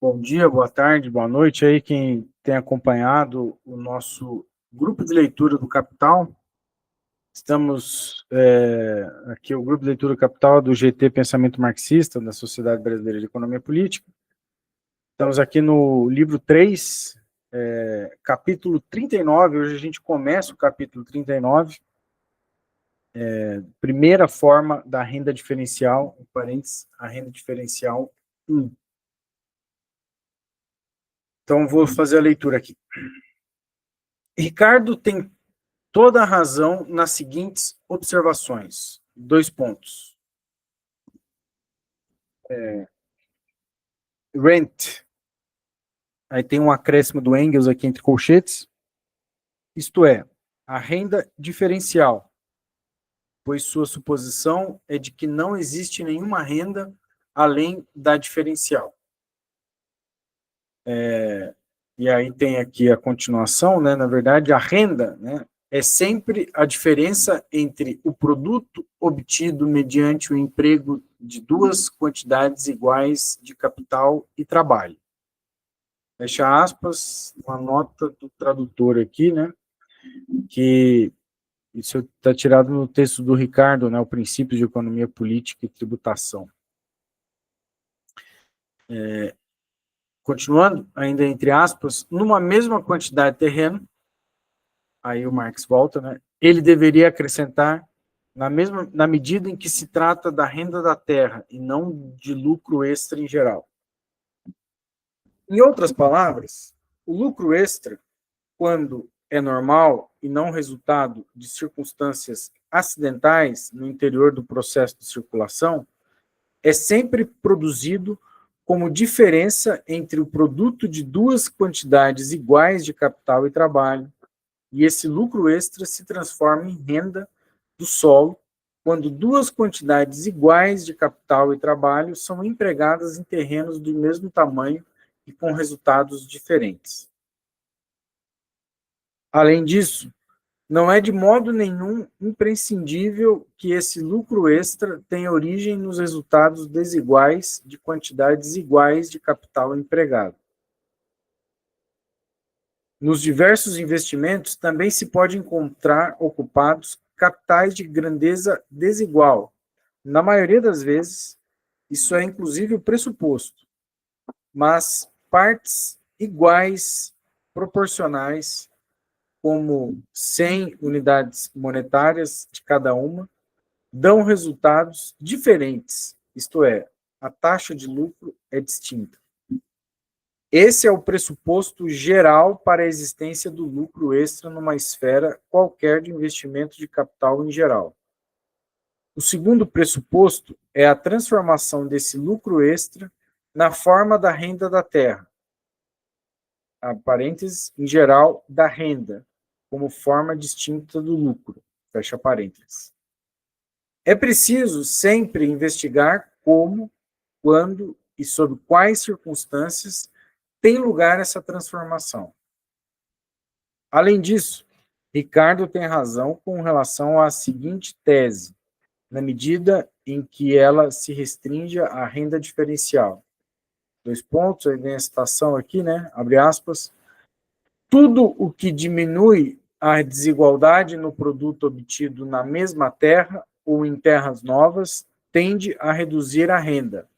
Bom dia, boa tarde, boa noite aí quem tem acompanhado o nosso grupo de leitura do Capital. Estamos aqui, o grupo de leitura do Capital do GT Pensamento Marxista, da Sociedade Brasileira de Economia Política. Estamos aqui no livro 3, capítulo 39, hoje a gente começa o capítulo 39, primeira forma da renda diferencial, em parênteses, a renda diferencial 1. Então, vou fazer a leitura aqui. Ricardo tem toda a razão nas seguintes observações. 2 pontos. Rent. Aí tem um acréscimo do Engels aqui entre colchetes. Isto é, a renda diferencial, pois sua suposição é de que não existe nenhuma renda além da diferencial. E aí tem aqui a continuação, né? Na verdade, a renda, né, é sempre a diferença entre o produto obtido mediante o emprego de duas quantidades iguais de capital e trabalho. Fecha aspas, uma nota do tradutor aqui, né? Que isso está tirado no texto do Ricardo, né? O Princípios de Economia Política e Tributação. Continuando, ainda entre aspas, numa mesma quantidade de terreno, aí o Marx volta, né? Ele deveria acrescentar na medida em que se trata da renda da terra e não de lucro extra em geral. Em outras palavras, o lucro extra, quando é normal e não resultado de circunstâncias acidentais no interior do processo de circulação, é sempre produzido como diferença entre o produto de duas quantidades iguais de capital e trabalho, e esse lucro extra se transforma em renda do solo quando duas quantidades iguais de capital e trabalho são empregadas em terrenos do mesmo tamanho e com resultados diferentes. Além disso, não é de modo nenhum imprescindível que esse lucro extra tenha origem nos resultados desiguais de quantidades iguais de capital empregado. Nos diversos investimentos também se pode encontrar ocupados capitais de grandeza desigual. Na maioria das vezes, isso é inclusive o pressuposto, mas partes iguais, proporcionais, como 100 unidades monetárias de cada uma, dão resultados diferentes, isto é, a taxa de lucro é distinta. Esse é o pressuposto geral para a existência do lucro extra numa esfera qualquer de investimento de capital em geral. O segundo pressuposto é a transformação desse lucro extra na forma da renda da terra, a parênteses, em geral, da renda, como forma distinta do lucro, fecha parênteses. É preciso sempre investigar como, quando e sob quais circunstâncias tem lugar essa transformação. Além disso, Ricardo tem razão com relação à seguinte tese, na medida em que ela se restringe à renda diferencial. 2 pontos, aí vem a citação aqui, né? Abre aspas. Tudo o que diminui a desigualdade no produto obtido na mesma terra ou em terras novas tende a reduzir a renda.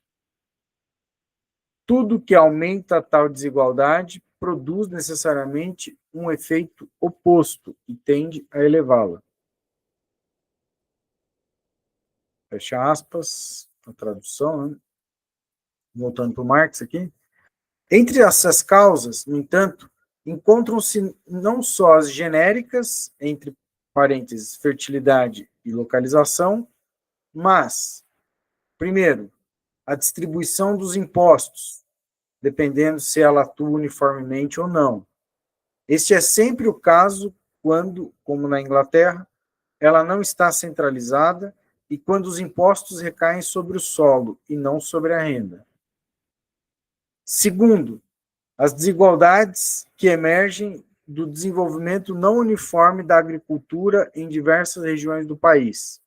Tudo que aumenta tal desigualdade produz necessariamente um efeito oposto e tende a elevá-la. Fecha aspas, a tradução, né? Voltando para o Marx aqui. Entre essas causas, no entanto, encontram-se não só as genéricas, entre parênteses, fertilidade e localização, mas, primeiro, a distribuição dos impostos, dependendo se ela atua uniformemente ou não. Este é sempre o caso quando, como na Inglaterra, ela não está centralizada e quando os impostos recaem sobre o solo e não sobre a renda. Segundo, as desigualdades que emergem do desenvolvimento não uniforme da agricultura em diversas regiões do país,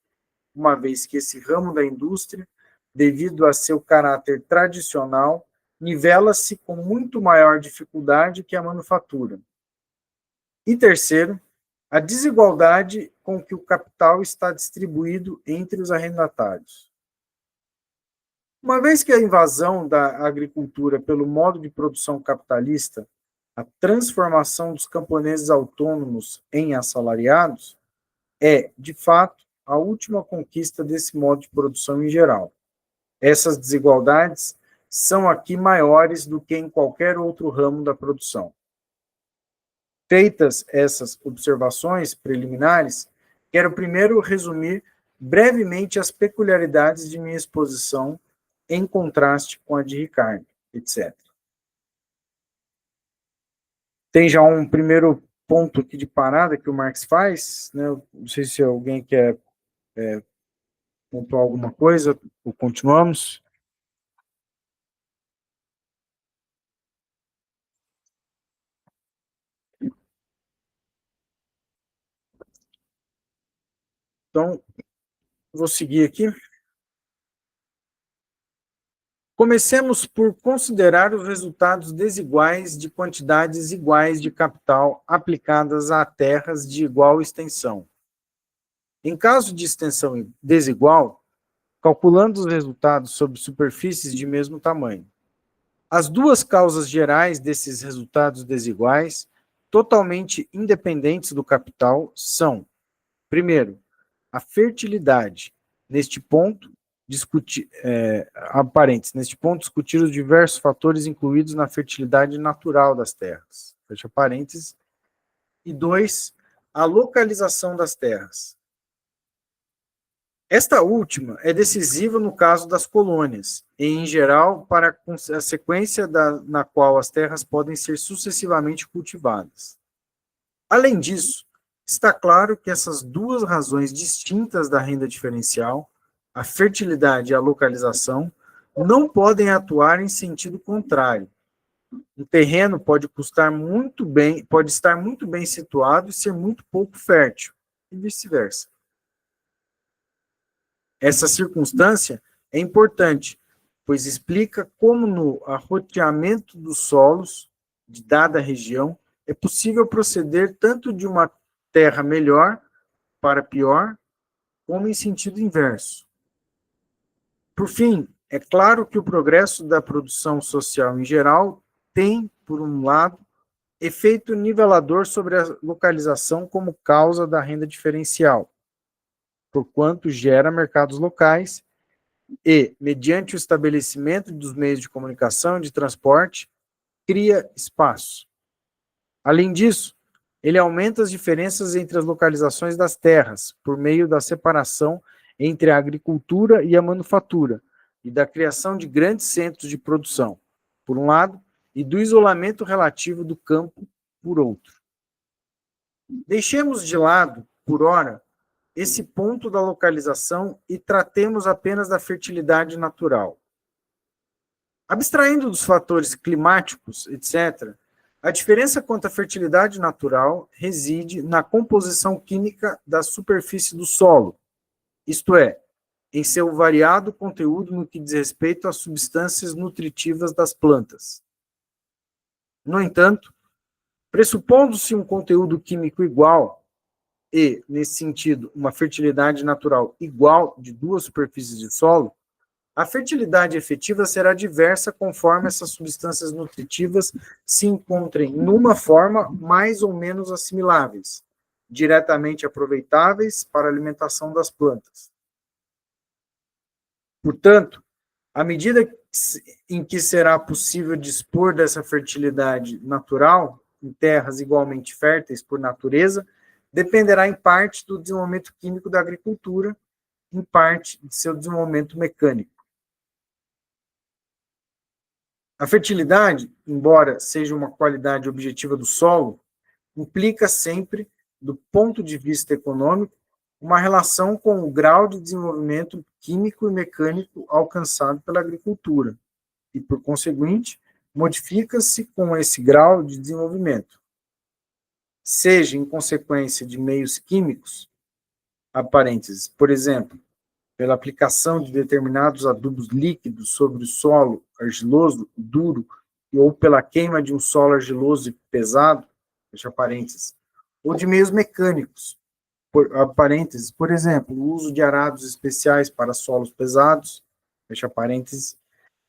uma vez que esse ramo da indústria, devido a seu caráter tradicional, nivela-se com muito maior dificuldade que a manufatura. E terceiro, a desigualdade com que o capital está distribuído entre os arrendatários. Uma vez que a invasão da agricultura pelo modo de produção capitalista, a transformação dos camponeses autônomos em assalariados, é, de fato, a última conquista desse modo de produção em geral. Essas desigualdades são aqui maiores do que em qualquer outro ramo da produção. Feitas essas observações preliminares, quero primeiro resumir brevemente as peculiaridades de minha exposição em contraste com a de Ricardo, etc. Tem já um primeiro ponto aqui de parada que o Marx faz, né? Não sei se alguém quer pontuar alguma coisa, ou continuamos. Então, vou seguir aqui. Comecemos por considerar os resultados desiguais de quantidades iguais de capital aplicadas a terras de igual extensão. Em caso de extensão desigual, calculando os resultados sobre superfícies de mesmo tamanho. As duas causas gerais desses resultados desiguais, totalmente independentes do capital, são, primeiro, a fertilidade. Neste ponto, discutir os diversos fatores incluídos na fertilidade natural das terras. Fecha parênteses. E dois, a localização das terras. Esta última é decisiva no caso das colônias, e, em geral, para a sequência na qual as terras podem ser sucessivamente cultivadas. Além disso, está claro que essas duas razões distintas da renda diferencial, a fertilidade e a localização, não podem atuar em sentido contrário. Um terreno pode estar muito bem situado e ser muito pouco fértil, e vice-versa. Essa circunstância é importante, pois explica como no arroteamento dos solos de dada região é possível proceder tanto de uma terra melhor para pior, como em sentido inverso. Por fim, é claro que o progresso da produção social em geral tem, por um lado, efeito nivelador sobre a localização como causa da renda diferencial, porquanto gera mercados locais e, mediante o estabelecimento dos meios de comunicação e de transporte, cria espaço. Além disso, ele aumenta as diferenças entre as localizações das terras, por meio da separação entre a agricultura e a manufatura, e da criação de grandes centros de produção, por um lado, e do isolamento relativo do campo, por outro. Deixemos de lado, por ora, esse ponto da localização e tratemos apenas da fertilidade natural. Abstraindo dos fatores climáticos, etc., a diferença quanto à fertilidade natural reside na composição química da superfície do solo, isto é, em seu variado conteúdo no que diz respeito às substâncias nutritivas das plantas. No entanto, pressupondo-se um conteúdo químico igual, e, nesse sentido, uma fertilidade natural igual de duas superfícies de solo, a fertilidade efetiva será diversa conforme essas substâncias nutritivas se encontrem numa forma mais ou menos assimiláveis, diretamente aproveitáveis para a alimentação das plantas. Portanto, à medida em que será possível dispor dessa fertilidade natural em terras igualmente férteis por natureza, dependerá em parte do desenvolvimento químico da agricultura, em parte de seu desenvolvimento mecânico. A fertilidade, embora seja uma qualidade objetiva do solo, implica sempre, do ponto de vista econômico, uma relação com o grau de desenvolvimento químico e mecânico alcançado pela agricultura, e, por conseguinte, modifica-se com esse grau de desenvolvimento. Seja em consequência de meios químicos, por exemplo, pela aplicação de determinados adubos líquidos sobre o solo argiloso, duro, ou pela queima de um solo argiloso e pesado, fecha parênteses, ou de meios mecânicos, parênteses, por exemplo, o uso de arados especiais para solos pesados, fecha parênteses,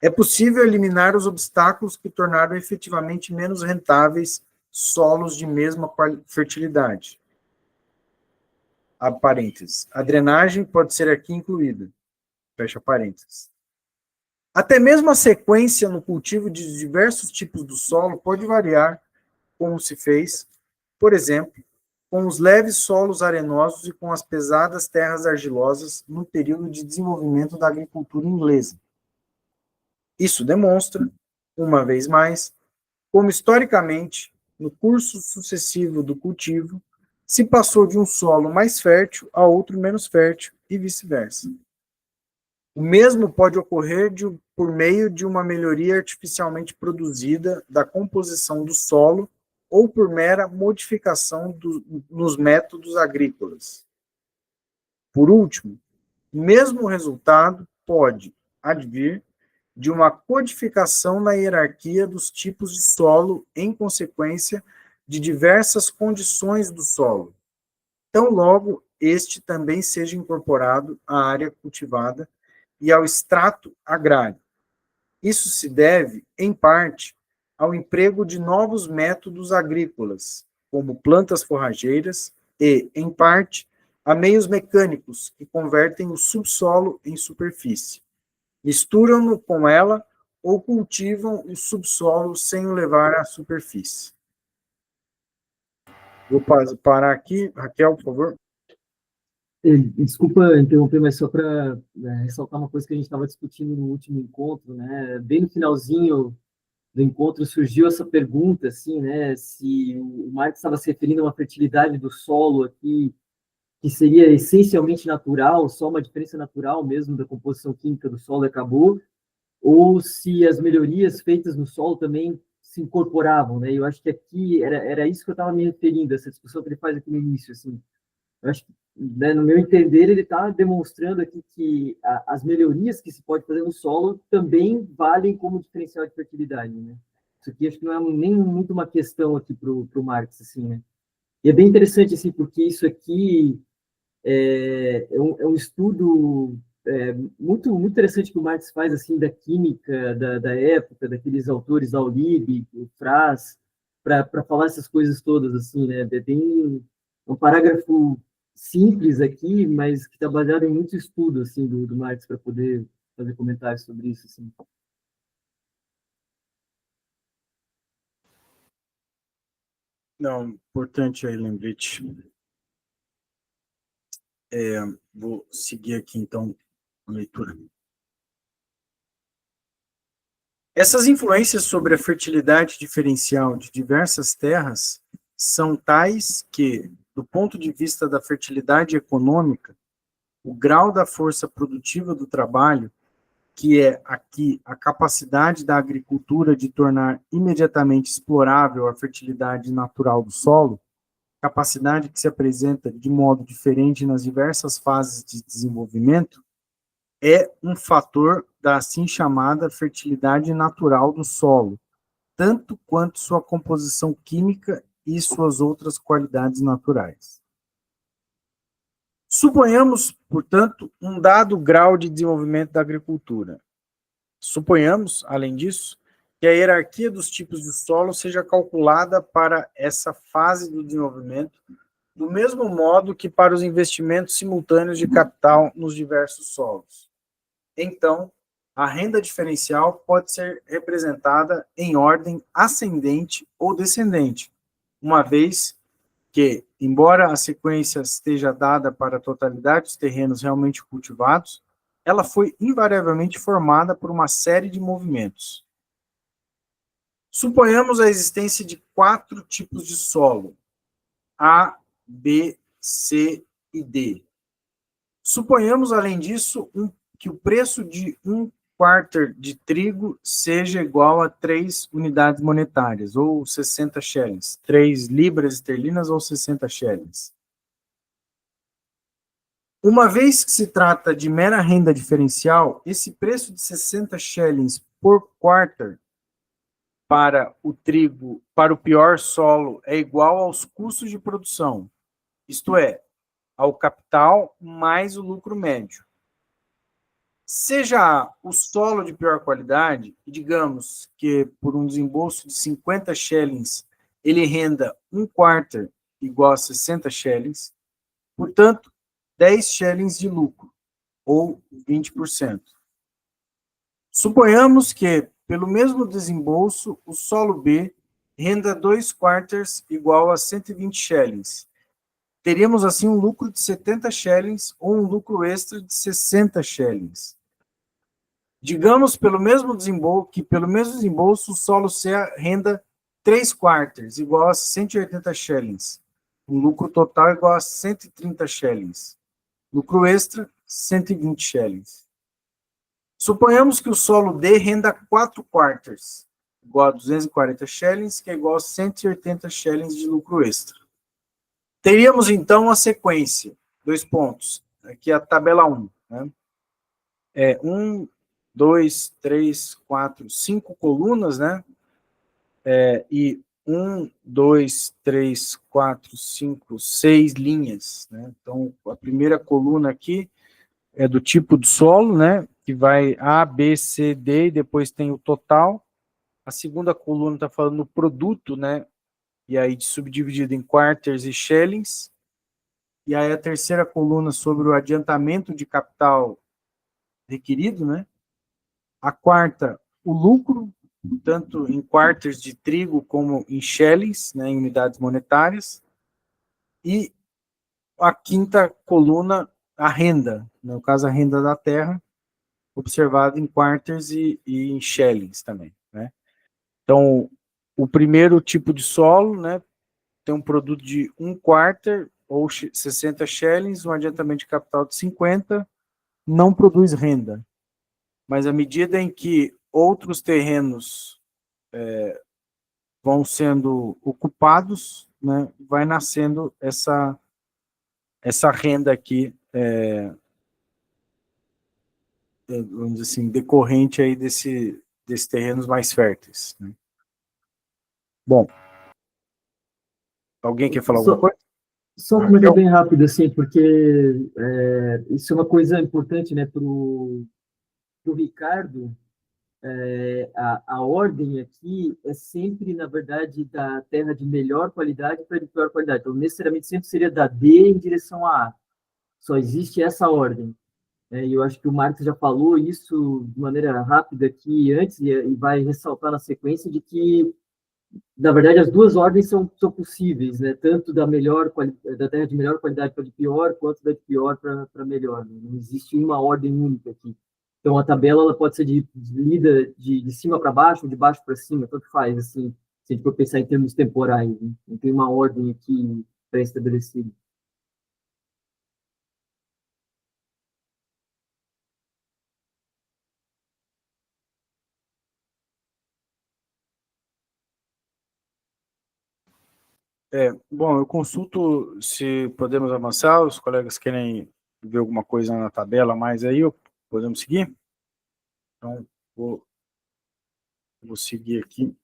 é possível eliminar os obstáculos que tornaram efetivamente menos rentáveis solos de mesma fertilidade. A parênteses. A drenagem pode ser aqui incluída. Fecha parênteses. Até mesmo a sequência no cultivo de diversos tipos do solo pode variar, como se fez, por exemplo, com os leves solos arenosos e com as pesadas terras argilosas no período de desenvolvimento da agricultura inglesa. Isso demonstra, uma vez mais, como historicamente, no curso sucessivo do cultivo, se passou de um solo mais fértil a outro menos fértil e vice-versa. O mesmo pode ocorrer por meio de uma melhoria artificialmente produzida da composição do solo ou por mera modificação nos métodos agrícolas. Por último, o mesmo resultado pode advir de uma codificação na hierarquia dos tipos de solo em consequência de diversas condições do solo, tão logo este também seja incorporado à área cultivada e ao extrato agrário. Isso se deve, em parte, ao emprego de novos métodos agrícolas, como plantas forrageiras, e, em parte, a meios mecânicos que convertem o subsolo em superfície. Misturam-no com ela ou cultivam o subsolo sem o levar à superfície. Vou parar aqui. Raquel, por favor. Desculpa interromper, mas só para ressaltar uma coisa que a gente estava discutindo no último encontro, né? Bem no finalzinho do encontro surgiu essa pergunta, assim, né? Se o Marx estava se referindo a uma fertilidade do solo aqui, que seria essencialmente natural, só uma diferença natural mesmo da composição química do solo e acabou, ou se as melhorias feitas no solo também se incorporavam, né? Eu acho que aqui era isso que eu estava me referindo, essa discussão que ele faz aqui no início, assim. Eu acho que, né, no meu entender, ele está demonstrando aqui que as melhorias que se pode fazer no solo também valem como diferencial de fertilidade, né? Isso aqui acho que não é nem muito uma questão aqui para o Marx, assim, né? E é bem interessante, assim, porque isso aqui é um estudo muito interessante que o Marx faz, assim, da química da época, daqueles autores, Aulib, o Fraz, para falar essas coisas todas, assim, né? É bem um parágrafo simples aqui, mas que está baseado em muito estudo, assim, do Marx, para poder fazer comentários sobre isso, assim. Não, importante aí, lembrete. Vou seguir aqui, então, a leitura. Essas influências sobre a fertilidade diferencial de diversas terras são tais que, do ponto de vista da fertilidade econômica, o grau da força produtiva do trabalho, que é aqui a capacidade da agricultura de tornar imediatamente explorável a fertilidade natural do solo, capacidade que se apresenta de modo diferente nas diversas fases de desenvolvimento, é um fator da assim chamada fertilidade natural do solo, tanto quanto sua composição química e suas outras qualidades naturais. Suponhamos, portanto, um dado grau de desenvolvimento da agricultura. Suponhamos, além disso, que a hierarquia dos tipos de solo seja calculada para essa fase do desenvolvimento, do mesmo modo que para os investimentos simultâneos de capital nos diversos solos. Então, a renda diferencial pode ser representada em ordem ascendente ou descendente, uma vez que, embora a sequência esteja dada para a totalidade dos terrenos realmente cultivados, ela foi invariavelmente formada por uma série de movimentos. Suponhamos a existência de 4 tipos de solo, A, B, C e D. Suponhamos, além disso, que o preço de um quarter de trigo seja igual a 3 unidades monetárias, ou 60 shillings, 3 libras esterlinas ou 60 shillings. Uma vez que se trata de mera renda diferencial, esse preço de 60 shillings por quarter para o trigo, para o pior solo, é igual aos custos de produção, isto é, ao capital mais o lucro médio. Seja o solo de pior qualidade, e digamos que por um desembolso de 50 shillings ele renda um quarter igual a 60 shillings, portanto, 10 shillings de lucro, ou 20%. Suponhamos que, pelo mesmo desembolso, o solo B renda 2 quarters igual a 120 shillings. Teríamos assim um lucro de 70 shillings ou um lucro extra de 60 shillings. Digamos que pelo mesmo desembolso o solo C renda 3 quarters igual a 180 shillings. Um lucro total igual a 130 shillings. Lucro extra, 120 shillings. Suponhamos que o solo D renda 4 quarters, igual a 240 shillings, que é igual a 180 shillings de lucro extra. Teríamos, então, a sequência, 2 pontos. Aqui é a tabela 1. Né? 1, 2, 3, 4, 5 colunas, né? E 1, 2, 3, 4, 5, 6 linhas. Né? Então, a primeira coluna aqui é do tipo do solo, né? Que vai A, B, C, D, e depois tem o total. A segunda coluna está falando do produto, né? E aí subdividido em quarters e shillings. E aí a terceira coluna sobre o adiantamento de capital requerido, né? A quarta, o lucro, tanto em quarters de trigo como em shillings, né? Em unidades monetárias. E a quinta coluna, a renda, no caso a renda da terra, observado em quarters e em shillings também, né? Então, o primeiro tipo de solo, né, tem um produto de 1 quarter ou 60 shillings, um adiantamento de capital de 50, não produz renda. Mas à medida em que outros terrenos vão sendo ocupados, né, vai nascendo essa renda aqui, vamos dizer assim, decorrente aí desses terrenos mais férteis. Né? Bom, alguém quer falar alguma Só, coisa? só um comentário bem rápido, assim, porque isso é uma coisa importante, né, para o Ricardo. A ordem aqui é sempre, na verdade, da terra de melhor qualidade para de pior qualidade. Então, necessariamente, sempre seria da D em direção a A. Só existe essa ordem. E eu acho que o Marcos já falou isso de maneira rápida aqui antes, e vai ressaltar na sequência de que, na verdade, as duas ordens são possíveis, né? Tanto da terra de melhor qualidade para de pior, quanto da de pior para melhor. Né? Não existe uma ordem única aqui. Então, a tabela ela pode ser lida de cima para baixo, de baixo para cima, tanto faz, assim, se a gente for pensar em termos temporais. Né? Não tem uma ordem aqui pré-estabelecida. Bom, eu consulto se podemos avançar, os colegas querem ver alguma coisa na tabela, mas aí podemos seguir? Então, vou seguir aqui.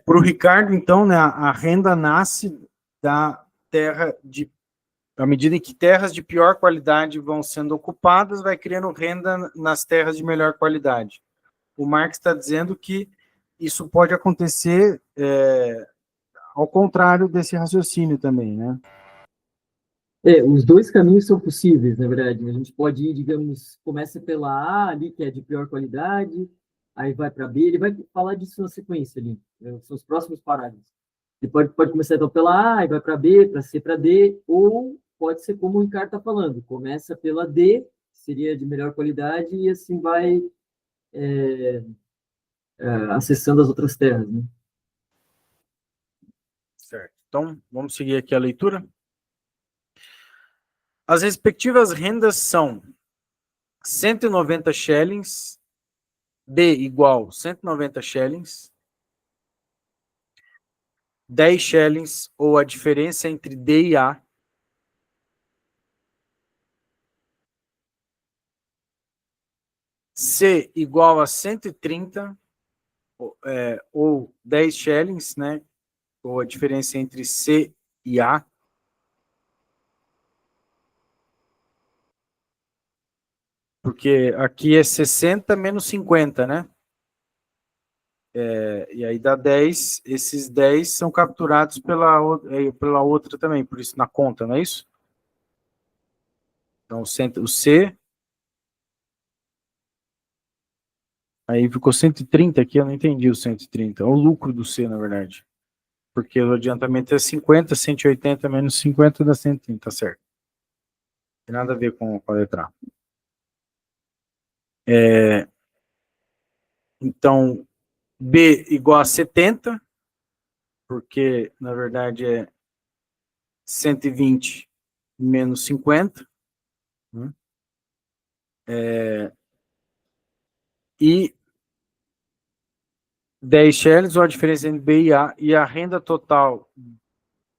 Para o Ricardo, então, né, a renda nasce da terra à medida em que terras de pior qualidade vão sendo ocupadas, vai criando renda nas terras de melhor qualidade. O Marx está dizendo que isso pode acontecer ao contrário desse raciocínio também, né? Os dois caminhos são possíveis, na verdade. A gente pode ir, digamos, começa pela A ali, que é de pior qualidade, aí vai para B, ele vai falar disso na sequência ali, né? São os próximos parágrafos. Ele pode começar então pela A, e vai para B, para C, para D, ou pode ser como o Ricardo está falando, começa pela D, que seria de melhor qualidade, e assim vai acessando as outras terras, né? Certo. Então, vamos seguir aqui a leitura. As respectivas rendas são 190 shillings, D igual 190 shillings, 10 shillings, ou a diferença entre D e A. C igual a 130, ou 10 shillings, né? Ou a diferença entre C e A. Porque aqui é 60 menos 50, né? E aí dá 10. Esses 10 são capturados pela outra também, por isso na conta, não é isso? Então o C. Aí ficou 130 aqui, eu não entendi o 130. É o lucro do C, na verdade. Porque o adiantamento é 50, 180 menos 50 dá 130, tá certo. Não tem nada a ver com a letra A. Então, B igual a 70, porque na verdade é 120 menos 50. Né? E 10 shillings, ou a diferença entre B e a renda total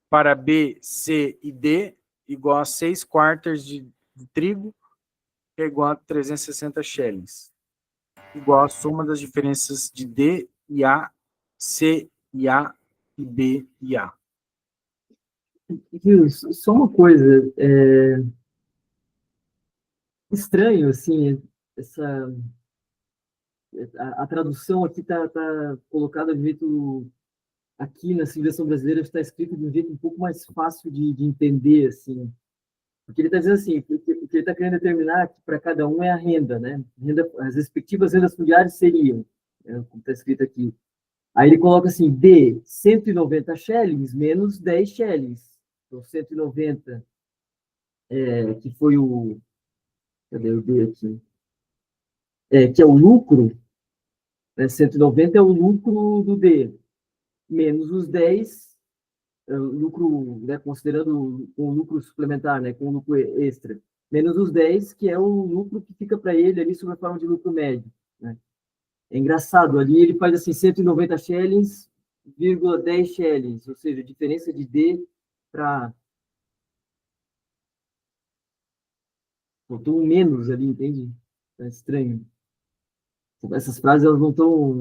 para B, C e D igual a 6 quartas de trigo, que é igual a 360 shillings. Igual a soma das diferenças de D e A, C e A e B e A. Viu, só uma coisa, estranho, assim, a tradução aqui tá colocada de um jeito, aqui na civilização brasileira está escrito de um jeito um pouco mais fácil de entender, assim, porque ele está dizendo assim, o que ele está querendo determinar que para cada um é a renda, né? As respectivas rendas familiares seriam, como está escrito aqui. Aí ele coloca assim, D, 190 shillings menos 10 shillings. Então, 190, que foi o... Cadê o D aqui? Que é o lucro, né? 190 é o lucro do D, menos os 10, lucro, né, considerando o lucro suplementar, né, com o lucro extra, menos os 10, que é o lucro que fica para ele ali sob a forma de lucro médio. Né? É engraçado, ali ele faz assim, 190 shillings, vírgula 10 shillings, ou seja, a diferença de D para... Botou um menos ali, entende? É estranho. Essas frases, elas não estão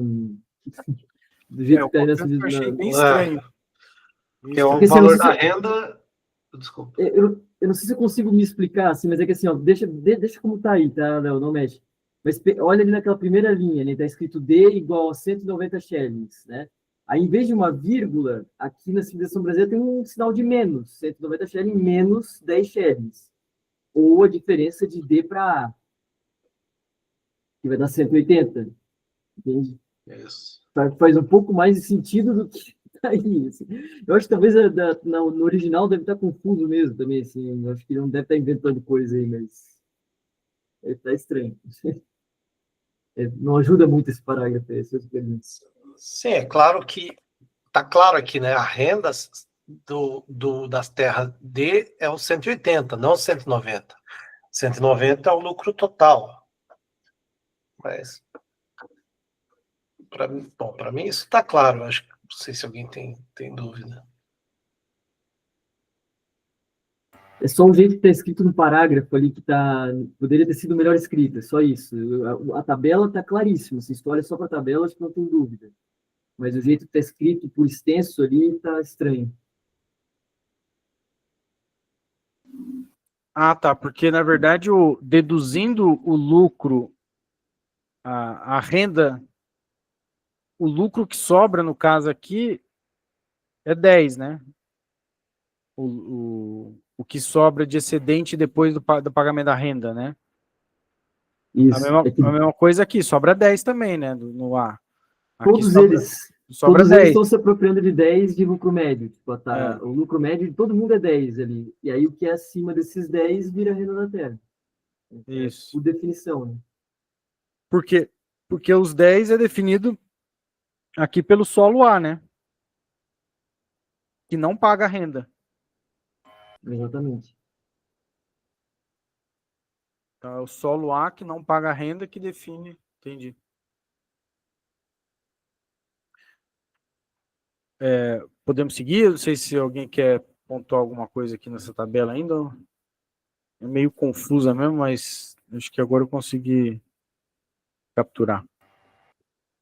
do jeito Eu que está aí confesso que eu achei bem É, estranho. porque o Porque, assim, valor da renda. Desculpa. eu não sei se eu consigo me explicar, assim, mas é que assim, ó, deixa como tá aí, tá, Léo? Não mexe. Mas olha ali naquela primeira linha, né? Tá escrito D igual a 190 shillings, né? Aí, em vez de uma vírgula, aqui na civilização brasileira tem um sinal de menos, 190 shillings menos 10 shillings. Ou a diferença de D para A, que vai dar 180, entende? Isso. Faz um pouco mais de sentido do que tá aí. Assim. Eu acho que talvez no original deve estar confuso mesmo também, assim. Eu acho que ele não deve estar inventando coisa aí, mas tá estranho. Não ajuda muito esse parágrafo aí, essas perguntas. Sim, é claro que está claro aqui, né? A renda das terras D é o 180, não 190. 190 é o lucro total. Mas para mim isso está claro. Acho que não sei se alguém tem dúvida. É só o jeito que está escrito no parágrafo ali que poderia ter sido melhor escrito, é só isso. A tabela está claríssima, se você olha só para a tabela, acho que não tem dúvida. Mas o jeito que está escrito por extenso ali está estranho. Ah, tá, porque na verdade deduzindo o lucro, a renda, o lucro que sobra no caso aqui é 10, né? O que sobra de excedente depois do pagamento da renda, né? A Isso. mesma, a mesma coisa aqui, sobra 10 também, né? No A. Aqui Todos sobra, eles, sobra todos eles 10. estão se apropriando de 10 de lucro médio. Tipo, É, o lucro médio de todo mundo é 10 ali. E aí o que é acima desses 10 vira renda da terra. isso. Por definição, né? Porque, porque os 10 é definido aqui pelo solo A, né? Que não paga renda. Exatamente. Então, é o solo A que não paga renda que define. Entendi. podemos seguir? Não sei se alguém quer pontuar alguma coisa aqui nessa tabela ainda. É meio confusa mesmo, mas acho que agora eu consegui capturar.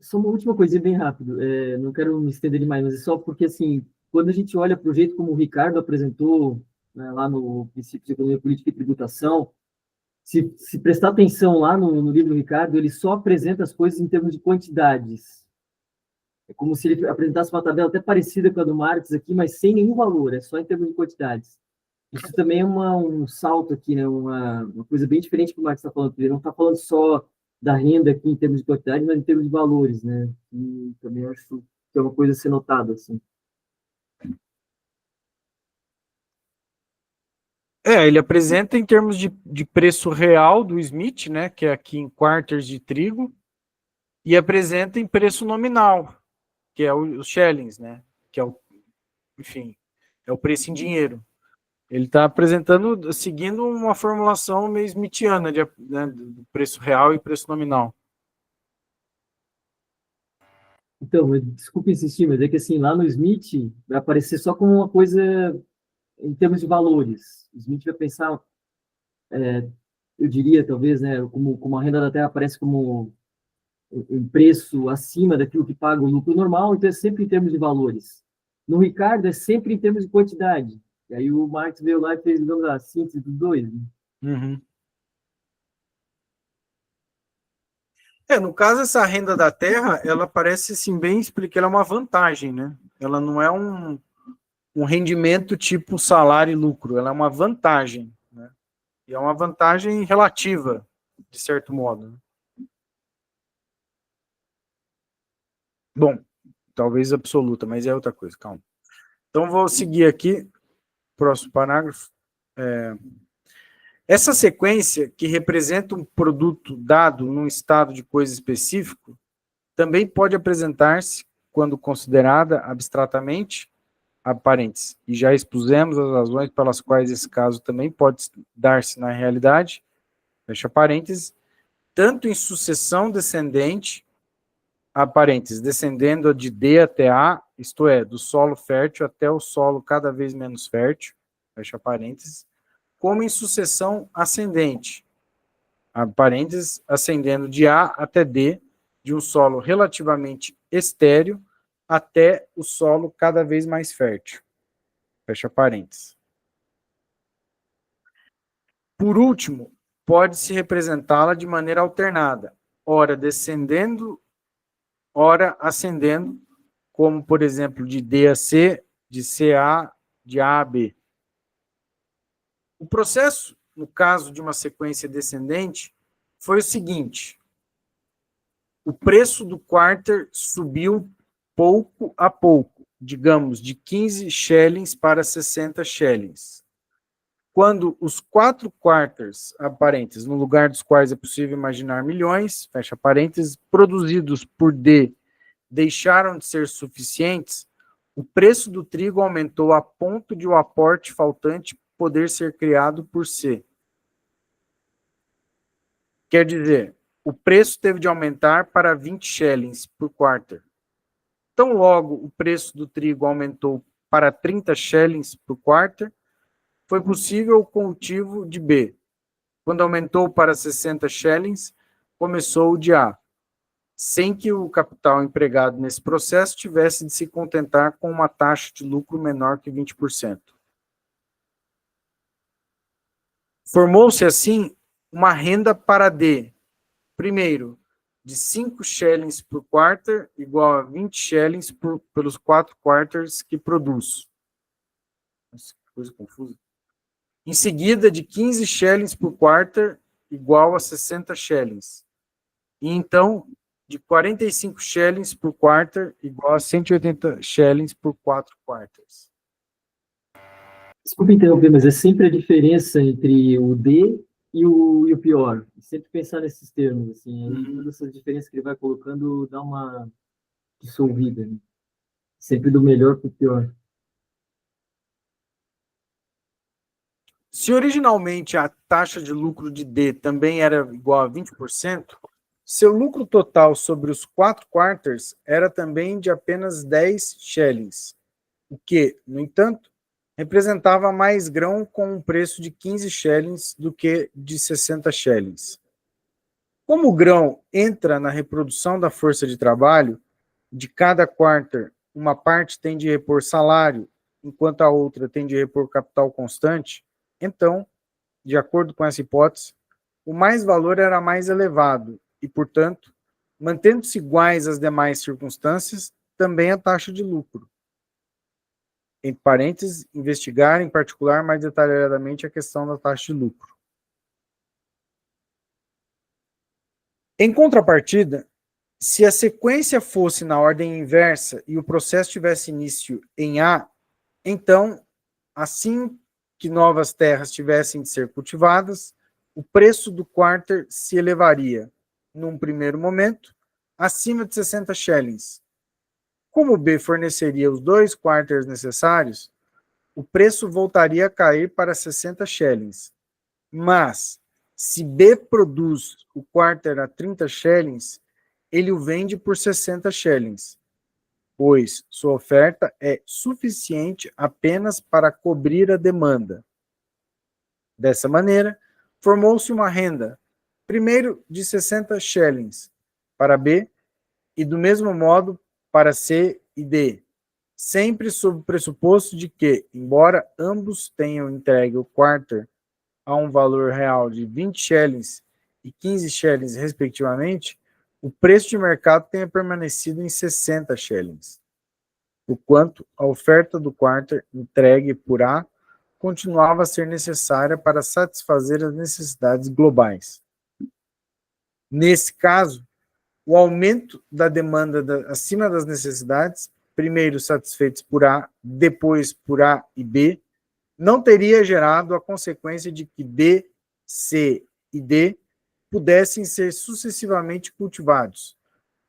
Só uma última coisinha bem rápido, não quero me estender demais, mas é só porque, assim, quando a gente olha para o jeito como o Ricardo apresentou, né, lá no Princípio de Economia Política e Tributação, se prestar atenção lá no livro do Ricardo, ele só apresenta as coisas em termos de quantidades. É como se ele apresentasse uma tabela até parecida com a do Marx aqui, mas sem nenhum valor, é só em termos de quantidades. Isso também é um salto aqui, né? Uma coisa bem diferente que o Marx está falando. Ele não está falando só da renda aqui em termos de quantidade, mas em termos de valores, né? E também acho que é uma coisa a ser notada, assim. Ele apresenta em termos de preço real do Smith, né, que é aqui em quarters de trigo, e apresenta em preço nominal, que é os shillings, né, que é enfim, é o preço em dinheiro. Ele está apresentando, seguindo uma formulação meio smithiana, né, do preço real e preço nominal. Então, desculpe insistir, mas é que assim, lá no Smith vai aparecer só como uma coisa em termos de valores. O Smith vai pensar, eu diria, talvez, né, como a renda da terra aparece como um preço acima daquilo que paga o lucro normal, então é sempre em termos de valores. No Ricardo, é sempre em termos de quantidade. E aí o Marx veio lá e fez, digamos, a síntese dos dois. Né? Uhum. No caso, essa renda da terra, ela parece, assim, bem explicar, ela é uma vantagem, né? Ela não é um rendimento tipo salário e lucro, ela é uma vantagem, né? E é uma vantagem relativa, de certo modo. Bom, talvez absoluta, mas é outra coisa, calma. Então, vou seguir aqui, próximo parágrafo. Essa sequência, que representa um produto dado num estado de coisa específico, também pode apresentar-se, quando considerada abstratamente, aparentes, e já expusemos as razões pelas quais esse caso também pode dar-se na realidade, fecha parênteses, tanto em sucessão descendente, parênteses, descendendo de D até A, isto é, do solo fértil até o solo cada vez menos fértil, fecha parênteses, como em sucessão ascendente, parênteses, ascendendo de A até D, de um solo relativamente estéril até o solo cada vez mais fértil, fecha parênteses. Por último, pode-se representá-la de maneira alternada, ora descendendo, ora ascendendo, como, por exemplo, de D a C, de C a, de A a B. O processo, no caso de uma sequência descendente, foi o seguinte: o preço do quarter subiu pouco a pouco, digamos, de 15 shillings para 60 shillings. Quando os 4 quarters, parênteses, no lugar dos quais é possível imaginar milhões, fecha parênteses, produzidos por D, deixaram de ser suficientes, o preço do trigo aumentou a ponto de o aporte faltante poder ser criado por C. Quer dizer, o preço teve de aumentar para 20 shillings por quarter. Tão logo o preço do trigo aumentou para 30 shillings por quarter, foi possível o cultivo de B. Quando aumentou para 60 shillings, começou o de A, sem que o capital empregado nesse processo tivesse de se contentar com uma taxa de lucro menor que 20%. Formou-se, assim, uma renda para D, primeiro, de 5 shillings por quarter, igual a 20 shillings pelos 4 quarters que produz. Nossa, que coisa confusa. Em seguida, de 15 shillings por quarter, igual a 60 shillings. E então, de 45 shillings por quarter, igual a 180 shillings por 4 quarters. Desculpa interromper, mas é sempre a diferença entre o D e o pior. Sempre pensar nesses termos, assim. Aí, todas essas diferenças que ele vai colocando dá uma dissolvida. Né? Sempre do melhor para o pior. Se originalmente a taxa de lucro de D também era igual a 20%, Seu lucro total sobre os 4 quarters era também de apenas 10 shillings, o que, no entanto, representava mais grão com um preço de 15 shillings do que de 60 shillings. Como o grão entra na reprodução da força de trabalho, de cada quarter, uma parte tem de repor salário, enquanto a outra tem de repor capital constante, então, de acordo com essa hipótese, o mais valor era mais elevado e, portanto, mantendo-se iguais às demais circunstâncias, também a taxa de lucro. Entre parênteses, investigar em particular mais detalhadamente a questão da taxa de lucro. Em contrapartida, se a sequência fosse na ordem inversa e o processo tivesse início em A, então, assim que novas terras tivessem de ser cultivadas, o preço do quarter se elevaria, num primeiro momento, acima de 60 shillings. Como B forneceria os 2 quarters necessários, o preço voltaria a cair para 60 shillings. Mas, se B produz o quarter a 30 shillings, ele o vende por 60 shillings, pois sua oferta é suficiente apenas para cobrir a demanda. Dessa maneira, formou-se uma renda, primeiro de 60 shillings para B e do mesmo modo para C e D, sempre sob o pressuposto de que, embora ambos tenham entregue o quarter a um valor real de 20 shillings e 15 shillings respectivamente, o preço de mercado tenha permanecido em 60 shillings, o quanto a oferta do quarter entregue por A continuava a ser necessária para satisfazer as necessidades globais. Nesse caso, o aumento da demanda acima das necessidades, primeiro satisfeitos por A, depois por A e B, não teria gerado a consequência de que B, C e D pudessem ser sucessivamente cultivados,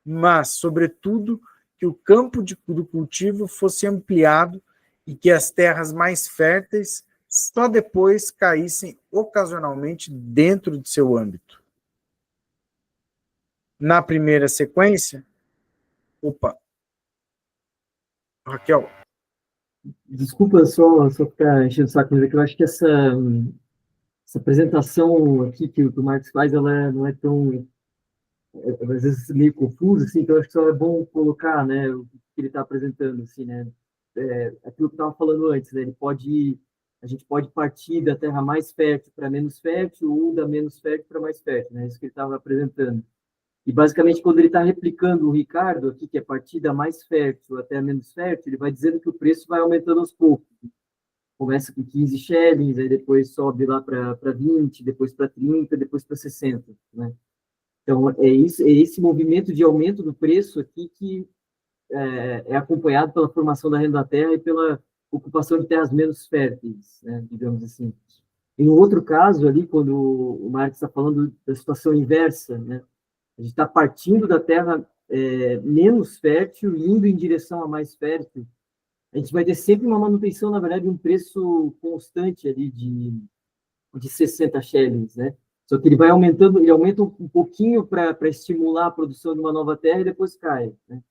mas, sobretudo, que o campo do cultivo fosse ampliado e que as terras mais férteis só depois caíssem ocasionalmente dentro de seu âmbito. Na primeira sequência, Raquel. Desculpa só ficar enchendo o saco, mas é que eu acho que essa apresentação aqui que o Marcos faz, ela não é tão, às vezes, meio confusa, assim, então eu acho que só é bom colocar, né, o que ele está apresentando, assim, né, aquilo que eu estava falando antes, né, a gente pode partir da terra mais fértil para menos fértil ou da menos fértil para mais fértil, né, isso que ele estava apresentando. E, basicamente, quando ele está replicando o Ricardo aqui, que é a partir da mais fértil até a menos fértil, ele vai dizendo que o preço vai aumentando aos poucos. Começa com 15 shillings, aí depois sobe lá para 20, depois para 30, depois para 60, né? Então, é esse movimento de aumento do preço aqui que é acompanhado pela formação da renda da terra e pela ocupação de terras menos férteis, né, digamos assim. E no outro caso ali, quando o Marx está falando da situação inversa, né, a gente está partindo da terra menos fértil e indo em direção a mais fértil, a gente vai ter sempre uma manutenção, na verdade, um preço constante ali de 60 shillings, né? Só que ele vai aumentando, ele aumenta um pouquinho para estimular a produção de uma nova terra e depois cai, né?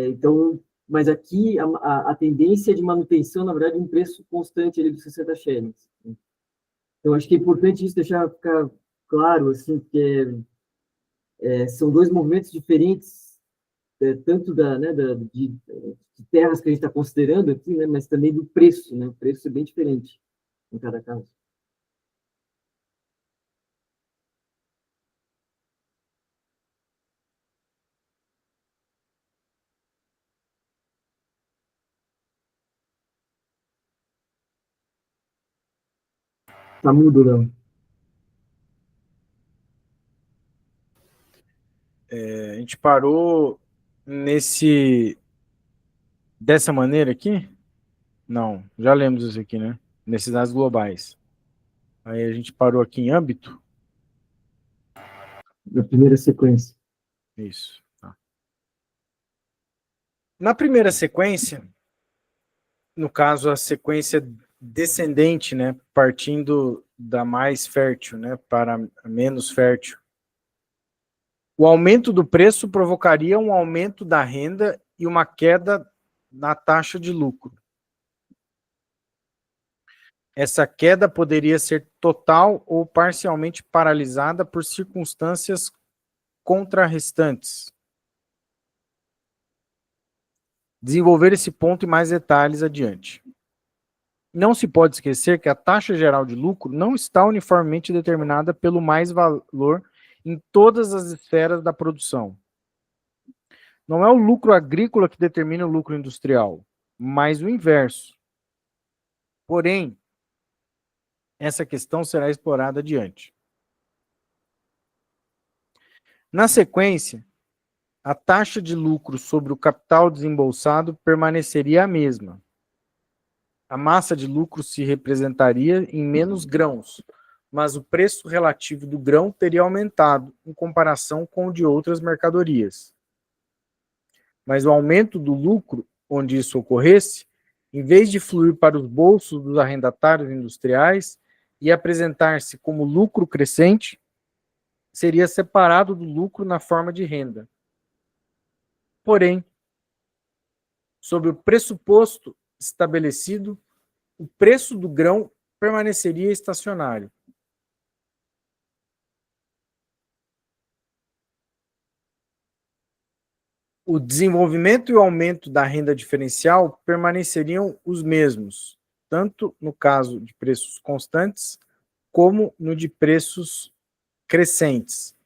Então, mas aqui a tendência é de manutenção, na verdade, um preço constante ali dos 60 shillings, né? Então, acho que é importante isso deixar ficar claro, assim, que são dois movimentos diferentes, tanto de terras que a gente está considerando aqui, né, mas também do preço, né? O preço é bem diferente em cada caso. Tá mudo, não? A gente parou dessa maneira aqui? Não, já lemos isso aqui, né? Necessidades globais. Aí a gente parou aqui em âmbito? Na primeira sequência. Isso. Tá. Na primeira sequência, no caso, a sequência descendente, né? Partindo da mais fértil, né? Para a menos fértil. O aumento do preço provocaria um aumento da renda e uma queda na taxa de lucro. Essa queda poderia ser total ou parcialmente paralisada por circunstâncias contrarrestantes. Desenvolver esse ponto em mais detalhes adiante. Não se pode esquecer que a taxa geral de lucro não está uniformemente determinada pelo mais-valor em todas as esferas da produção. Não é o lucro agrícola que determina o lucro industrial, mas o inverso. Porém, essa questão será explorada adiante. Na sequência, a taxa de lucro sobre o capital desembolsado permaneceria a mesma. A massa de lucro se representaria em menos grãos, mas o preço relativo do grão teria aumentado em comparação com o de outras mercadorias. Mas o aumento do lucro, onde isso ocorresse, em vez de fluir para os bolsos dos arrendatários industriais e apresentar-se como lucro crescente, seria separado do lucro na forma de renda. Porém, sob o pressuposto estabelecido, o preço do grão permaneceria estacionário. O desenvolvimento e o aumento da renda diferencial permaneceriam os mesmos, tanto no caso de preços constantes, como no de preços crescentes,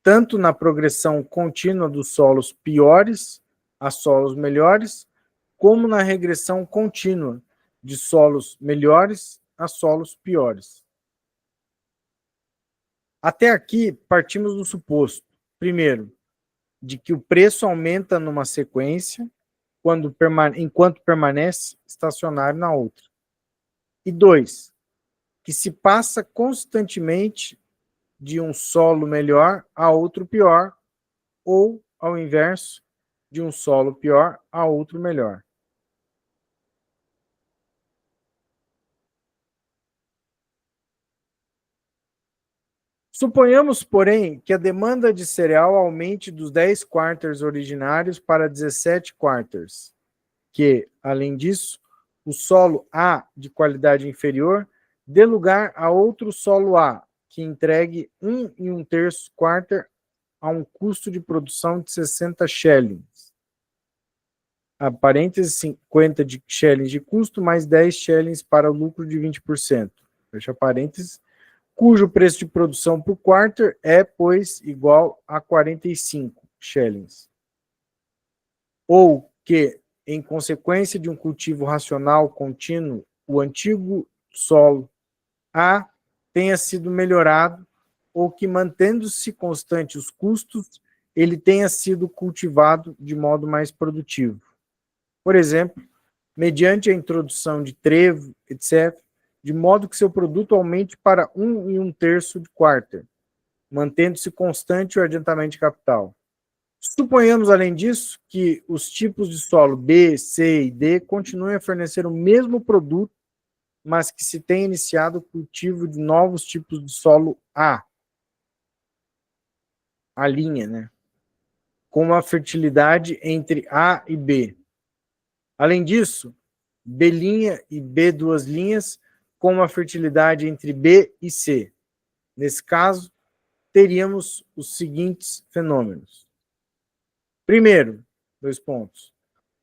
tanto na progressão contínua dos solos piores a solos melhores, como na regressão contínua de solos melhores a solos piores. Até aqui, partimos do suposto, primeiro, de que o preço aumenta numa sequência enquanto permanece estacionário na outra. E dois, que se passa constantemente de um solo melhor a outro pior, ou, ao inverso, de um solo pior a outro melhor. Suponhamos, porém, que a demanda de cereal aumente dos 10 quarters originários para 17 quarters, que, além disso, o solo A de qualidade inferior dê lugar a outro solo A, que entregue 1 1/3 quarter a um custo de produção de 60 shillings. A parênteses, 50 de shillings de custo, mais 10 shillings para o lucro de 20%. Fecha parênteses, cujo preço de produção por quarter é, pois, igual a 45 shillings. Ou que, em consequência de um cultivo racional contínuo, o antigo solo A tenha sido melhorado, ou que, mantendo-se constante os custos, ele tenha sido cultivado de modo mais produtivo. Por exemplo, mediante a introdução de trevo, etc., de modo que seu produto aumente para 1 1/3 de quarter, mantendo-se constante o adiantamento de capital. Suponhamos, além disso, que os tipos de solo B, C e D continuem a fornecer o mesmo produto, mas que se tenha iniciado o cultivo de novos tipos de solo A linha, né? Com uma fertilidade entre A e B. Além disso, B' e B duas linhas com uma fertilidade entre B e C. Nesse caso, teríamos os seguintes fenômenos. Primeiro, 2 pontos.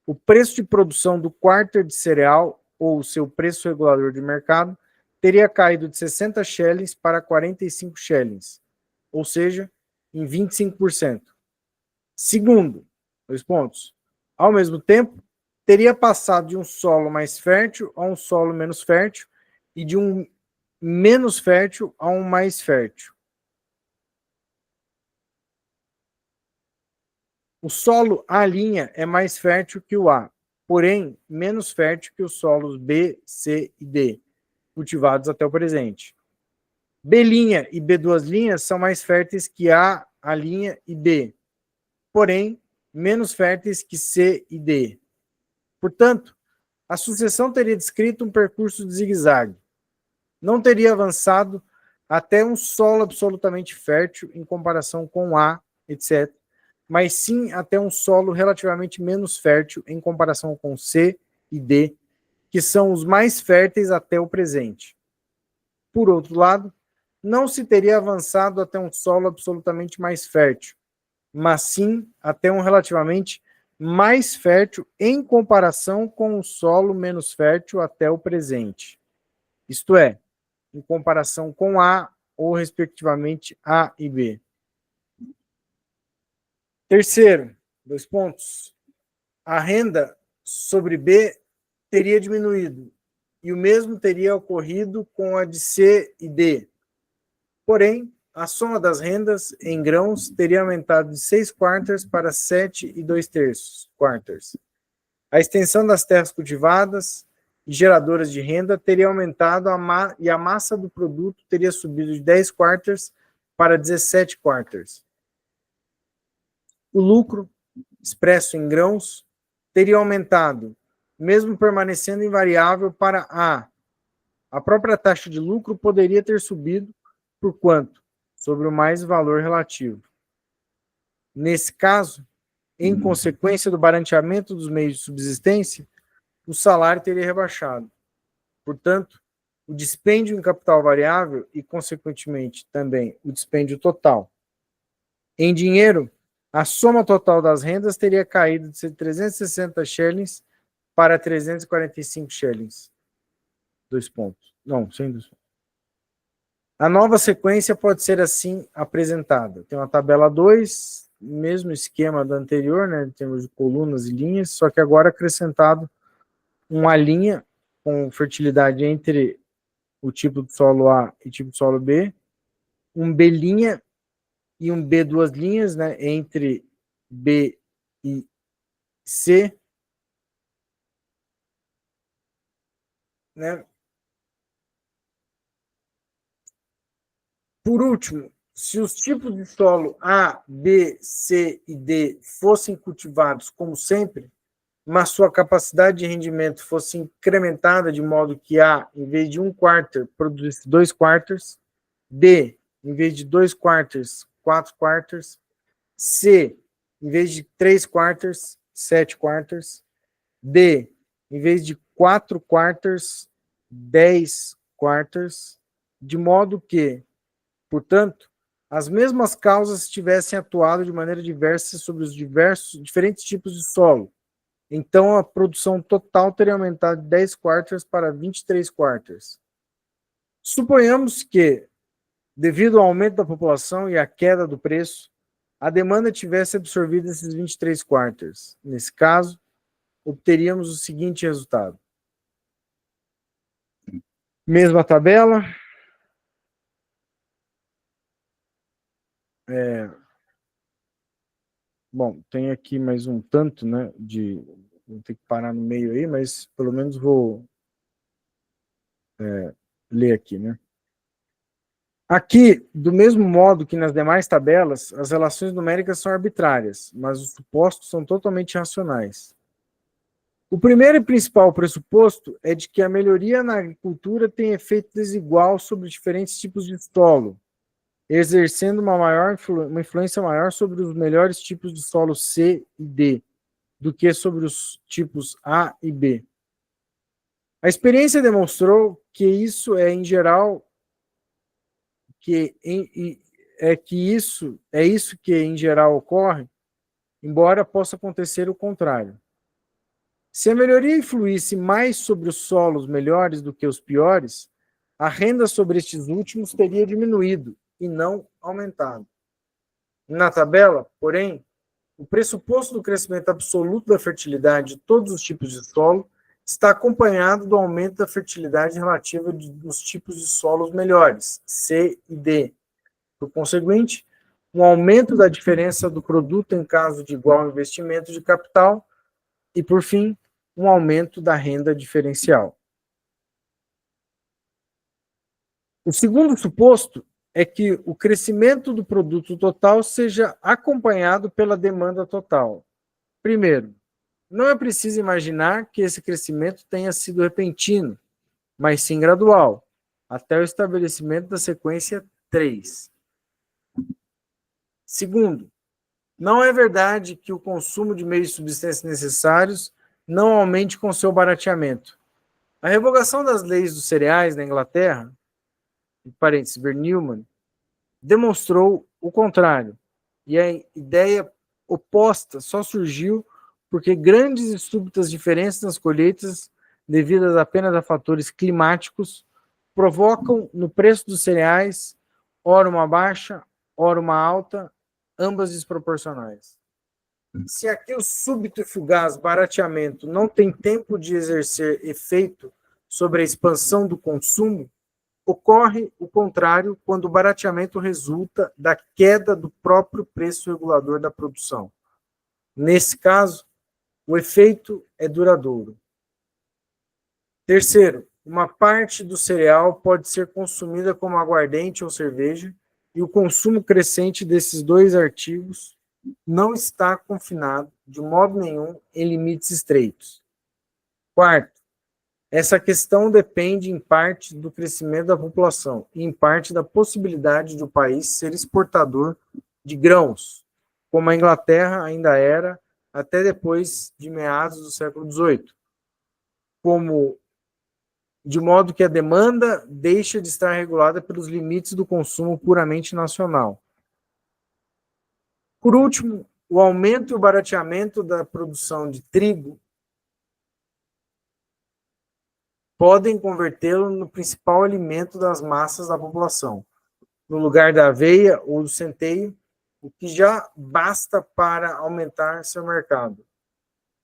O preço de produção do quarter de cereal, ou o seu preço regulador de mercado, teria caído de 60 shillings para 45 shillings, ou seja, em 25%. Segundo, 2 pontos. Ao mesmo tempo, teria passado de um solo mais fértil a um solo menos fértil e de um menos fértil a um mais fértil. O solo A' é mais fértil que o A, porém menos fértil que os solos B, C e D, cultivados até o presente. B' e B duas linhas são mais férteis que A' e B, porém menos férteis que C e D. Portanto, a sucessão teria descrito um percurso de zigue-zague. Não teria avançado até um solo absolutamente fértil em comparação com A etc., mas sim até um solo relativamente menos fértil em comparação com C e D, que são os mais férteis até o presente. Por outro lado, não se teria avançado até um solo absolutamente mais fértil, mas sim até um relativamente mais fértil em comparação com o solo menos fértil até o presente. Isto é, em comparação com A ou, respectivamente, A e B. Terceiro, 2 pontos. A renda sobre B teria diminuído, e o mesmo teria ocorrido com a de C e D. Porém, a soma das rendas em grãos teria aumentado de 6 quartas para 7 e 2/3 quartas. A extensão das terras cultivadas e geradoras de renda teria aumentado e a massa do produto teria subido de 10 quartas para 17 quartas. O lucro, expresso em grãos, teria aumentado, mesmo permanecendo invariável para A. A própria taxa de lucro poderia ter subido, por quanto? Sobre o mais valor relativo. Nesse caso, em consequência do barateamento dos meios de subsistência, o salário teria rebaixado. Portanto, o dispêndio em capital variável e, consequentemente, também o dispêndio total. Em dinheiro, a soma total das rendas teria caído de 360 shillings para 345 shillings. 2 pontos. Não, sem 2 pontos. A nova sequência pode ser assim apresentada. Tem uma tabela 2, mesmo esquema da anterior, né, em termos de colunas e linhas, só que agora acrescentado uma linha com fertilidade entre o tipo de solo A e o tipo de solo B, um B' e um B 2 linhas, né, entre B e C, né? Por último, se os tipos de solo A, B, C e D fossem cultivados como sempre, mas sua capacidade de rendimento fosse incrementada de modo que A, em vez de 1/4, produzisse 2/4, B, em vez de 2/4, 4/4, C, em vez de 3/4, 7/4, D, em vez de 4/4, 10/4, de modo que, portanto, as mesmas causas tivessem atuado de maneira diversa sobre os diferentes tipos de solo. Então, a produção total teria aumentado de 10/4 para 23/4. Suponhamos que, devido ao aumento da população e à queda do preço, a demanda tivesse absorvido esses 23/4. Nesse caso, obteríamos o seguinte resultado. Mesma tabela. Bom, tem aqui mais um tanto, né, vou ter que parar no meio aí, mas pelo menos vou ler aqui, né. Aqui, do mesmo modo que nas demais tabelas, as relações numéricas são arbitrárias, mas os supostos são totalmente racionais. O primeiro e principal pressuposto é de que a melhoria na agricultura tem efeito desigual sobre diferentes tipos de solo, exercendo uma influência maior sobre os melhores tipos de solo C e D do que sobre os tipos A e B. A experiência demonstrou que isso é em geral isso que em geral ocorre, embora possa acontecer o contrário. Se a melhoria influísse mais sobre os solos melhores do que os piores, a renda sobre estes últimos teria diminuído e não aumentado. Na tabela, porém, o pressuposto do crescimento absoluto da fertilidade de todos os tipos de solo está acompanhado do aumento da fertilidade relativa dos tipos de solos melhores, C e D. Por conseguinte, um aumento da diferença do produto em caso de igual investimento de capital e, por fim, um aumento da renda diferencial. O segundo suposto é que o crescimento do produto total seja acompanhado pela demanda total. Primeiro, não é preciso imaginar que esse crescimento tenha sido repentino, mas sim gradual, até o estabelecimento da sequência 3. Segundo, Não é verdade que o consumo de meios de subsistência necessários não aumente com seu barateamento. A revogação das leis dos cereais na Inglaterra, em parênteses, Newman, demonstrou o contrário. E a ideia oposta só surgiu porque grandes e súbitas diferenças nas colheitas, devidas apenas a fatores climáticos, provocam no preço dos cereais, ora uma baixa, ora uma alta, ambas desproporcionais. Se aquele súbito e fugaz barateamento não tem tempo de exercer efeito sobre a expansão do consumo, ocorre o contrário quando o barateamento resulta da queda do próprio preço regulador da produção. Nesse caso, o efeito é duradouro. Terceiro, uma parte do cereal pode ser consumida como aguardente ou cerveja, e o consumo crescente desses dois artigos não está confinado, de modo nenhum, em limites estreitos. Quarto, essa questão depende, em parte, do crescimento da população e, em parte, da possibilidade de o país ser exportador de grãos, como a Inglaterra ainda era até depois de meados do século XVIII, de modo que a demanda deixa de estar regulada pelos limites do consumo puramente nacional. Por último, o aumento e o barateamento da produção de trigo podem convertê-lo no principal alimento das massas da população, no lugar da aveia ou do centeio, o que já basta para aumentar seu mercado.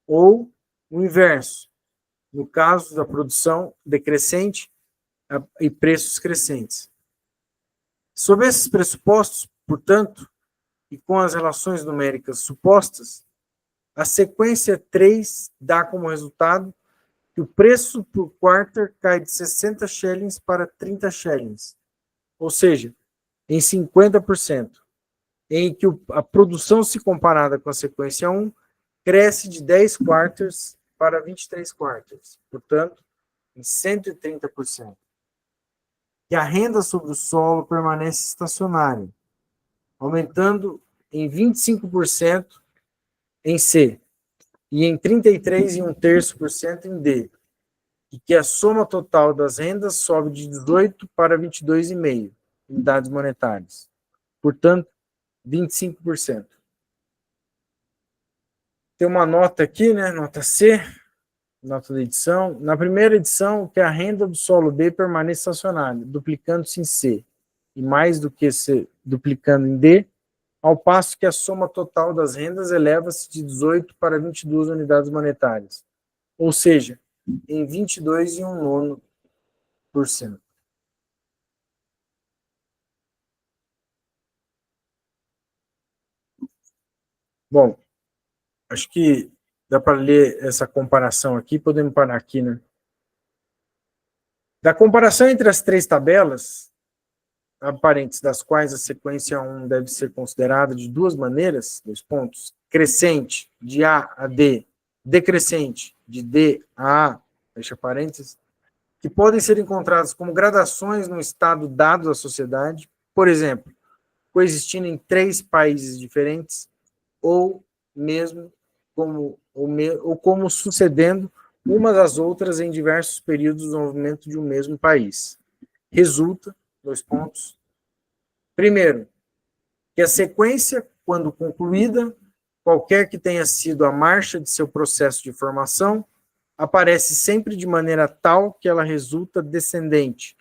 Ou o inverso, no caso da produção decrescente e preços crescentes. Sob esses pressupostos, portanto, e com as relações numéricas supostas, a sequência 3 dá como resultado que o preço por quarter cai de 60 shillings para 30 shillings, ou seja, em 50%, em que a produção, se comparada com a sequência 1, cresce de 10 quarters para 23 quarters, portanto, em 130%. E a renda sobre o solo permanece estacionária, aumentando em 25% em C e em 33,1% em D, e que a soma total das rendas sobe de 18 para 22,5 unidades monetárias, portanto, 25%. Tem uma nota aqui, né? Nota C, nota da edição. Na primeira edição, que a renda do solo B permanece estacionária, duplicando-se em C, e mais do que C, duplicando em D, ao passo que a soma total das rendas eleva-se de 18 para 22 unidades monetárias, ou seja, em 22,1%. Bom, acho que dá para ler essa comparação aqui, podemos parar aqui, né? Da comparação entre as três tabelas, aparentes, das quais a sequência 1 deve ser considerada de duas maneiras, 2 pontos, crescente, de A a D, decrescente, de D a A, fecha parênteses, que podem ser encontradas como gradações no estado dado da sociedade, por exemplo, coexistindo em 3 países diferentes, ou mesmo como sucedendo umas às outras em diversos períodos do desenvolvimento de um mesmo país. Resulta, 2 pontos. Primeiro, que a sequência, quando concluída, qualquer que tenha sido a marcha de seu processo de formação, aparece sempre de maneira tal que ela resulta descendente,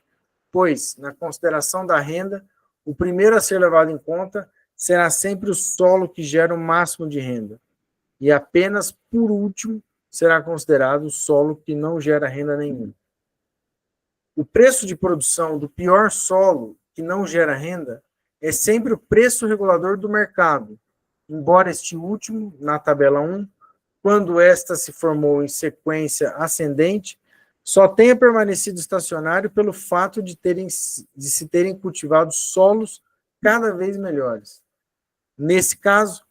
pois, na consideração da renda, o primeiro a ser levado em conta será sempre o solo que gera o máximo de renda, e apenas, por último, será considerado o solo que não gera renda nenhuma. O preço de produção do pior solo, que não gera renda, é sempre o preço regulador do mercado, embora este último, na tabela 1, quando esta se formou em sequência ascendente, só tenha permanecido estacionário pelo fato de se terem cultivado solos cada vez melhores. Nesse caso,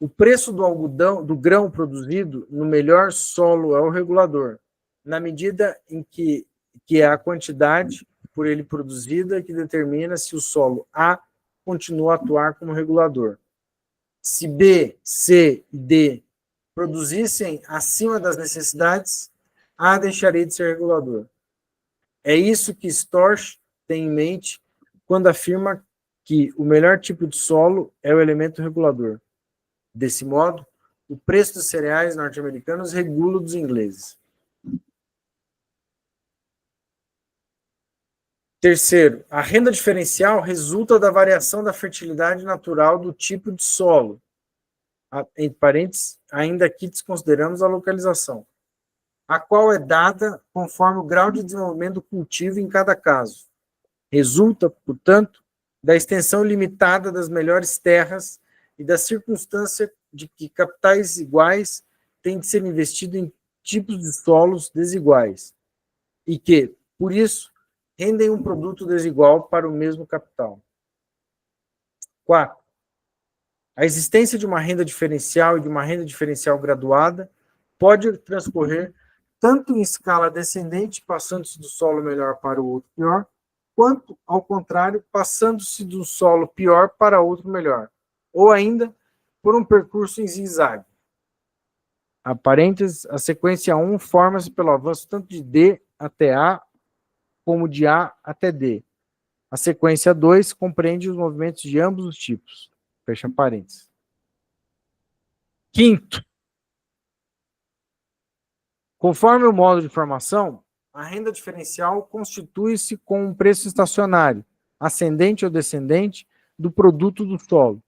o preço do algodão, do grão produzido no melhor solo é o regulador, na medida em que é a quantidade por ele produzida que determina se o solo A continua a atuar como regulador. Se B, C e D produzissem acima das necessidades, A deixaria de ser regulador. É isso que Storch tem em mente quando afirma que o melhor tipo de solo é o elemento regulador. Desse modo, o preço dos cereais norte-americanos regula o dos ingleses. Terceiro, a renda diferencial resulta da variação da fertilidade natural do tipo de solo. Entre parênteses, ainda aqui desconsideramos a localização, a qual é dada conforme o grau de desenvolvimento do cultivo em cada caso. Resulta, portanto, da extensão limitada das melhores terras e da circunstância de que capitais iguais têm de ser investidos em tipos de solos desiguais e que, por isso, rendem um produto desigual para o mesmo capital. 4. A existência de uma renda diferencial e de uma renda diferencial graduada pode transcorrer tanto em escala descendente, passando-se do solo melhor para o outro pior, quanto, ao contrário, passando-se do solo pior para outro melhor, ou ainda por um percurso em zigue-zague. A parênteses, a sequência 1 forma-se pelo avanço tanto de D até A, como de A até D. A sequência 2 compreende os movimentos de ambos os tipos. Fecha parênteses. Quinto, conforme o modo de formação, a renda diferencial constitui-se com um preço estacionário, ascendente ou descendente, do produto do solo.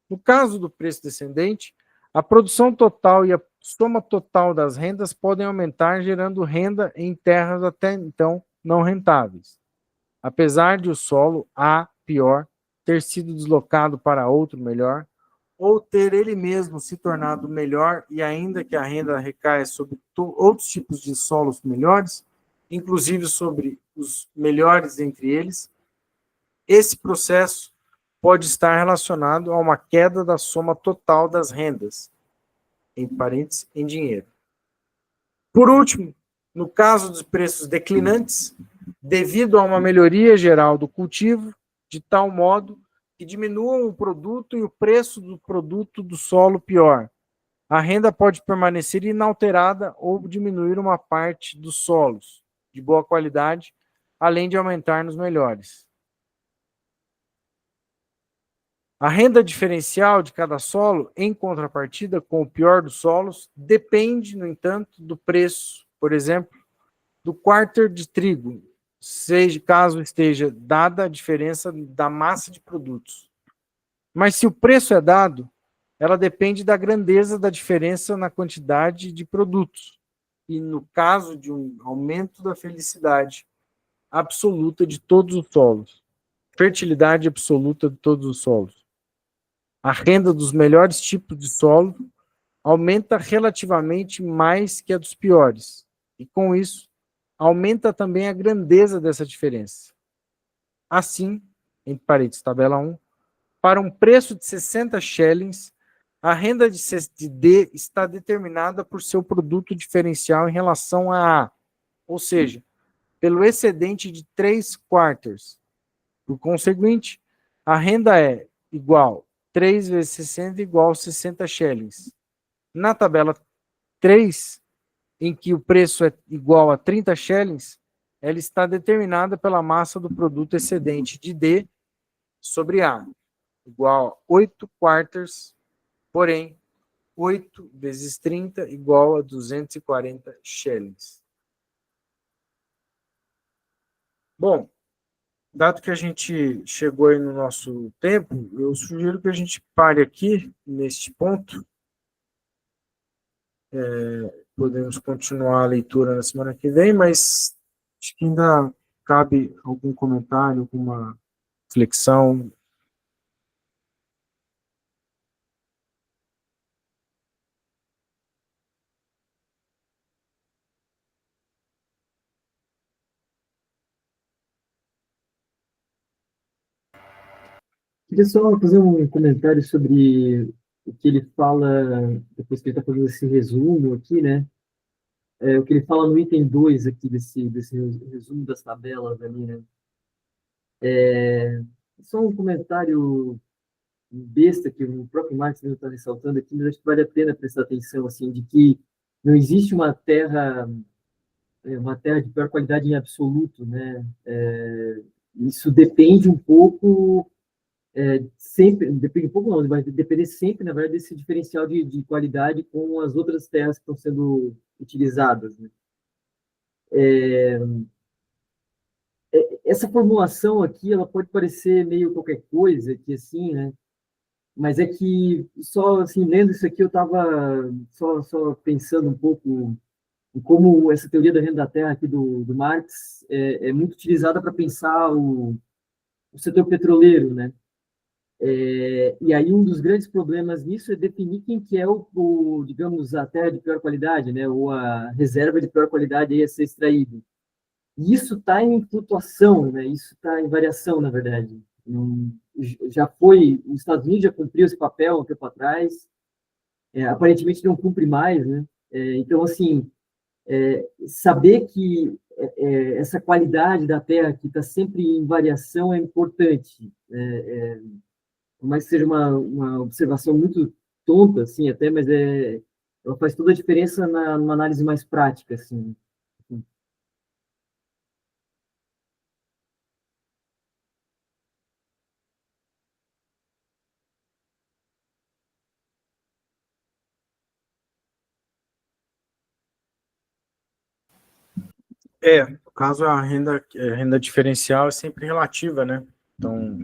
No caso do preço descendente, a produção total e a soma total das rendas podem aumentar, gerando renda em terras até então não rentáveis. Apesar de o solo A pior ter sido deslocado para outro melhor, ou ter ele mesmo se tornado melhor e ainda que a renda recaia sobre outros tipos de solos melhores, inclusive sobre os melhores entre eles, esse processo pode estar relacionado a uma queda da soma total das rendas, em parênteses, em dinheiro. Por último, no caso dos preços declinantes, devido a uma melhoria geral do cultivo, de tal modo que diminuam o produto e o preço do produto do solo pior. A renda pode permanecer inalterada ou diminuir uma parte dos solos de boa qualidade, além de aumentar nos melhores. A renda diferencial de cada solo, em contrapartida com o pior dos solos, depende, no entanto, do preço, por exemplo, do quarter de trigo, seja caso esteja dada a diferença da massa de produtos. Mas se o preço é dado, ela depende da grandeza da diferença na quantidade de produtos. E no caso de um aumento da felicidade absoluta de todos os solos, fertilidade absoluta de todos os solos, a renda dos melhores tipos de solo aumenta relativamente mais que a dos piores. E com isso, aumenta também a grandeza dessa diferença. Assim, entre parênteses, tabela 1, para um preço de 60 shillings, a renda de D está determinada por seu produto diferencial em relação a A, ou seja, pelo excedente de 3 quarters. Por conseguinte, a renda é igual 3 vezes 60 igual 60 shillings. Na tabela 3, em que o preço é igual a 30 shillings, ela está determinada pela massa do produto excedente de D sobre A, igual a 8 quarters, porém, 8 vezes 30 igual a 240 shillings. Bom, dado que a gente chegou aí no nosso tempo, eu sugiro que a gente pare aqui, neste ponto. Podemos continuar a leitura na semana que vem, mas acho que ainda cabe algum comentário, alguma reflexão. Queria só fazer um comentário sobre o que ele fala, depois que ele está fazendo esse resumo aqui, né? O que ele fala no item 2 aqui desse resumo das tabelas ali, né? Só um comentário besta que o próprio Marx mesmo está ressaltando aqui, mas acho que vale a pena prestar atenção, assim, de que não existe uma terra de pior qualidade em absoluto, né? Isso depende um pouco, sempre, depende um pouco não, vai depender sempre, na verdade, desse diferencial de qualidade com as outras terras que estão sendo utilizadas, né? Essa formulação aqui, ela pode parecer meio qualquer coisa, que assim, né? Mas é que, só assim, lendo isso aqui, eu estava só pensando um pouco em como essa teoria da renda da terra aqui do Marx é muito utilizada para pensar o setor petroleiro, né? E aí um dos grandes problemas nisso é definir quem que é digamos, a terra de pior qualidade, né? Ou a reserva de pior qualidade aí a ser extraída. E isso está em flutuação, né? Isso está em variação, na verdade. Já foi, os Estados Unidos já cumpriu esse papel um tempo atrás, aparentemente não cumpre mais, né? Então, assim, saber que essa qualidade da terra que está sempre em variação é importante. Por mais que seja uma observação muito tonta, assim, até, mas ela faz toda a diferença numa análise mais prática, assim. No caso, a renda diferencial é sempre relativa, né? Então,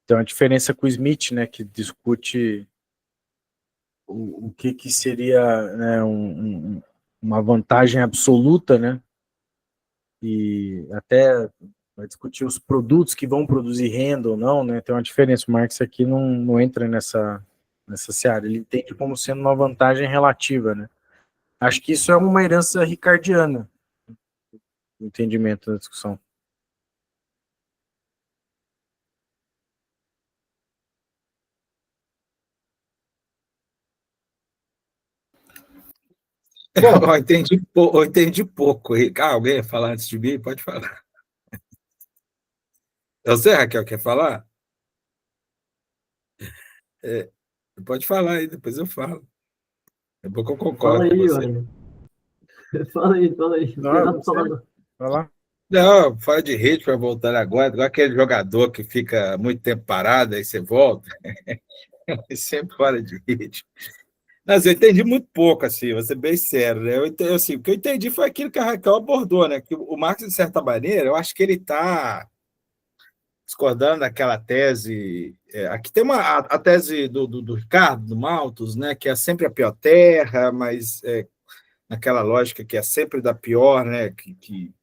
tem uma diferença com o Smith, né, que discute o que seria, né, uma vantagem absoluta, né? E até vai discutir os produtos que vão produzir renda ou não, né? Tem uma diferença. O Marx aqui não entra nessa seara. Ele entende como sendo uma vantagem relativa, né? Acho que isso é uma herança ricardiana, o entendimento da discussão. Bom, eu entendi pouco. Alguém ia falar antes de mim? Pode falar. É você, Raquel, quer falar? É, pode falar aí, depois eu falo. É bom que eu Fala concordo com aí, você. olha. Fala aí, fala aí. Não tem Não, nada para falar, não. vai lá. Não, fala de rede para voltar agora, igual aquele jogador que fica muito tempo parado, aí você volta, e sempre fala de rede. Mas eu entendi muito pouco, assim, vou ser bem sério, né? Assim, o que eu entendi foi aquilo que a Raquel abordou, né? Que o Marx, de certa maneira, eu acho que ele está discordando daquela tese. Aqui tem a tese do Ricardo, do Malthus, né? Que é sempre a pior terra, mas naquela lógica que é sempre da pior, né? Que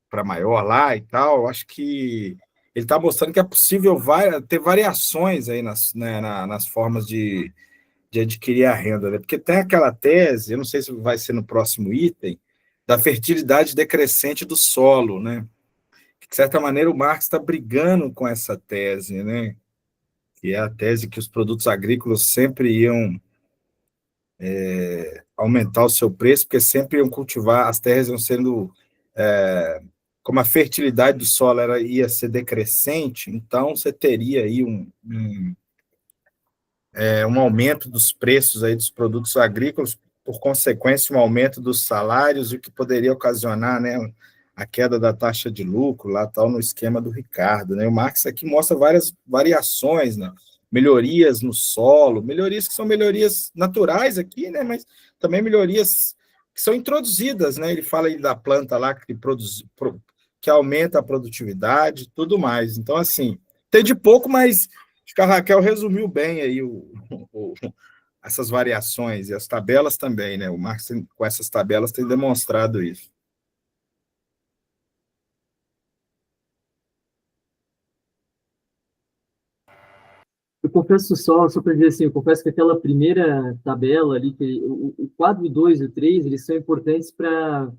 para maior lá e tal. Acho que ele está mostrando que é possível ter variações aí nas formas de adquirir a renda, né? Porque tem aquela tese, eu não sei se vai ser no próximo item, da fertilidade decrescente do solo, né? De certa maneira, o Marx está brigando com essa tese, né? Que é a tese que os produtos agrícolas sempre iam aumentar o seu preço, porque sempre iam cultivar, as terras iam sendo, como a fertilidade do solo ia ser decrescente, então você teria aí um aumento dos preços aí dos produtos agrícolas, por consequência, um aumento dos salários, o que poderia ocasionar, né, a queda da taxa de lucro, lá tal, no esquema do Ricardo, né? O Marx aqui mostra várias variações, né? Melhorias no solo, melhorias que são melhorias naturais aqui, né? Mas também melhorias que são introduzidas, né? Ele fala aí da planta lá que aumenta a produtividade, tudo mais. Então, assim, tem de pouco, mas acho que a Raquel resumiu bem aí essas variações e as tabelas também, né? O Marx, com essas tabelas, tem demonstrado isso. Eu confesso só para dizer assim, eu confesso que aquela primeira tabela ali, o quadro 2 e o 3, eles são importantes para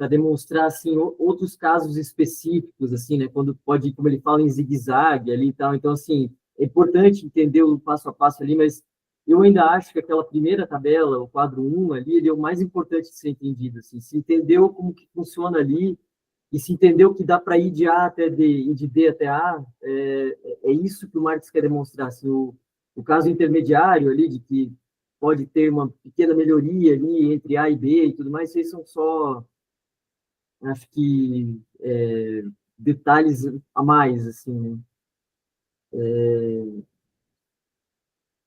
demonstrar assim outros casos específicos assim, né, quando pode, como ele fala em zigue-zague ali e tal. Então assim, é importante entender o passo a passo ali, mas eu ainda acho que aquela primeira tabela, o quadro um ali, ele é o mais importante de ser entendido assim. Se entendeu como que funciona ali, e se entendeu que dá para ir de A até D e de D até A, é isso que o Marx quer demonstrar. Assim, o caso intermediário ali, de que pode ter uma pequena melhoria ali entre A e B e tudo mais, esses são só, acho que, detalhes a mais, assim, né?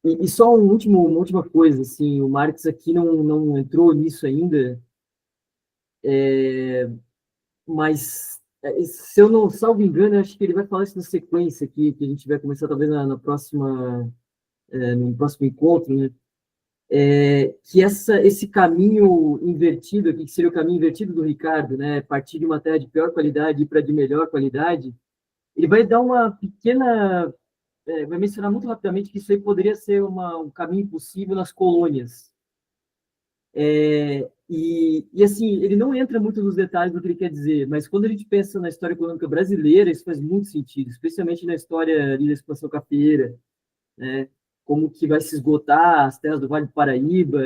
E só uma última coisa, assim, o Marx aqui não entrou nisso ainda, mas se eu não salvo engano, acho que ele vai falar isso na sequência aqui, que a gente vai começar talvez na próxima, no próximo encontro, né? Que esse caminho invertido aqui, que seria o caminho invertido do Ricardo, né? Partir de uma terra de pior qualidade para de melhor qualidade, ele vai dar uma pequena, vai mencionar muito rapidamente que isso aí poderia ser um caminho possível nas colônias. Assim, ele não entra muito nos detalhes do que ele quer dizer, mas quando a gente pensa na história econômica brasileira, isso faz muito sentido, especialmente na história ali da expansão cafeeira, né? Como que vai se esgotar as terras do Vale do Paraíba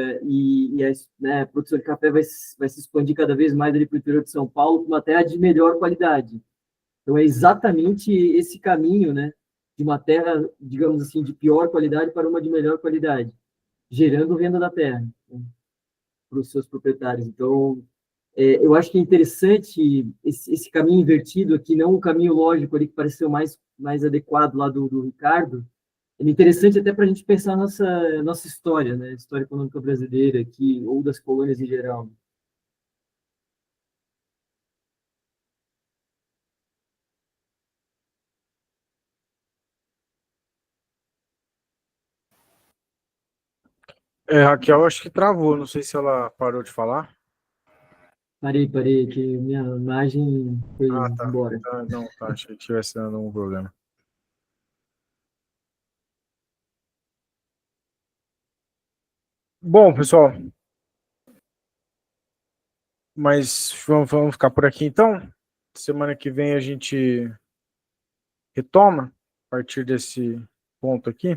a produção de café vai se expandir cada vez mais ali para o interior de São Paulo, para uma terra de melhor qualidade. Então, é exatamente esse caminho, né? De uma terra, digamos assim, de pior qualidade para uma de melhor qualidade, gerando renda da terra, né, para os seus proprietários. Então, eu acho que é interessante esse caminho invertido aqui, não o caminho lógico ali que pareceu mais adequado lá do Ricardo. É interessante até para a gente pensar nossa história, né? História econômica brasileira aqui, ou das colônias em geral. Raquel, acho que travou, não sei se ela parou de falar. Parei, que minha imagem foi Ah, tá. embora. Não, tá, achei que tivesse dando algum problema. Bom, pessoal, mas vamos ficar por aqui então. Semana que vem a gente retoma a partir desse ponto aqui.